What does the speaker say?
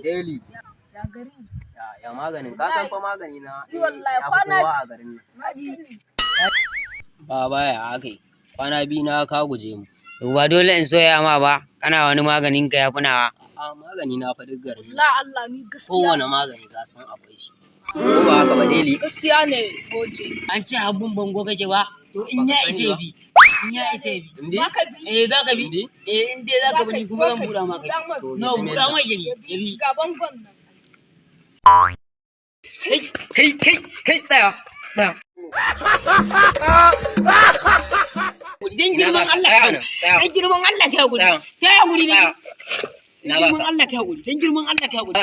Daily. Ya gari. Ya maganin, ka san fa magani na Wallahi ya kwana fitowa a garin nan. Baba ya akai. Kwana biyu na ka guje mu. To ba dole in soya ma ba, kana wani maganin ka ya funawa. A magani na fa duk garin nan. La Allah ni gaskiya. Kowane magani ka san akwai shi. Ko ba haka ba Daily? Gaskiya ne goje. An ce abun bango kake ba, to in ya isa bi. In ya isa bi. Inde? Baka bi. Za ka bi? In dai za ka bi ni kuma zan buɗa maka. To No, buɗa mai ya bi. Ga bangon nan. Kai, tsaya. Dan girman Allah ka guri. Dan girman Allah ka guri. Ka ya guri ne. Dan girman Allah ka guri. Dan girman Allah ka guri.